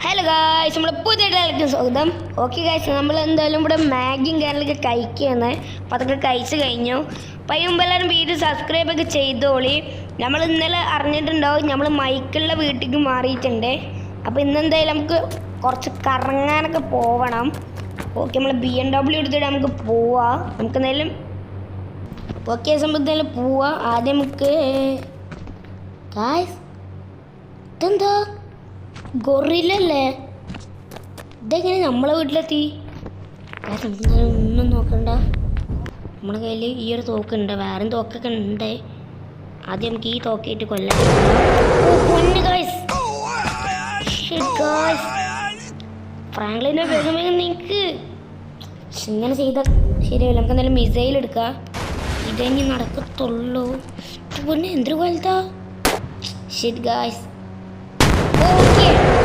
Hello guys, നമ്മൾ പുതിയ സ്വാഗതം. ഓക്കെ ഗായ്സ്, നമ്മൾ എന്തായാലും ഇവിടെ മാഗിയും കാര്യങ്ങളൊക്കെ കഴിക്കുകയാണ്. അപ്പോൾ അതൊക്കെ കഴിച്ച് കഴിഞ്ഞു. അപ്പോൾ അതിന് മുമ്പ് എല്ലാവരും വീഡിയോ സബ്സ്ക്രൈബ് ഒക്കെ ചെയ്തോളി. നമ്മൾ ഇന്നലെ അറിഞ്ഞിട്ടുണ്ടാവും നമ്മൾ മൈക്കിളിൻ്റെ വീട്ടിലേക്ക് മാറിയിട്ടുണ്ട്. അപ്പോൾ ഇന്നെന്തായാലും നമുക്ക് കുറച്ച് കറങ്ങാനൊക്കെ പോവണം. ഓക്കെ, നമ്മൾ BMW എടുത്തിട്ട് നമുക്ക് പോവാം. നമുക്ക് എന്തായാലും ഓക്കെ സംബന്ധിച്ചാലും പോവാം. ആദ്യം നമുക്ക് ഗായ്സ് ഇതെന്താ ഗൊറില്ലല്ലേ? ഇതെങ്ങനെ നമ്മളെ വീട്ടിലെത്തി? ഒന്നും നോക്കണ്ട, നമ്മുടെ കയ്യിൽ ഈ ഒരു തോക്കുണ്ട്, വേറെ തോക്കൊക്കെ ഉണ്ട്. ആദ്യം നമുക്ക് ഈ തോക്കിയിട്ട് കൊല്ലാം. ഫ്രാങ്ക്ലിനെ വേഗം നിനക്ക് ഇങ്ങനെ ചെയ്താൽ ശരിയാവില്ല. നമുക്ക് എന്തായാലും മിസൈൽ എടുക്കാം. ഇതെങ്ങനെ നടക്കത്തുള്ളൂ. പിന്നെ എന്തൊരു വലുതാ. Shit guys,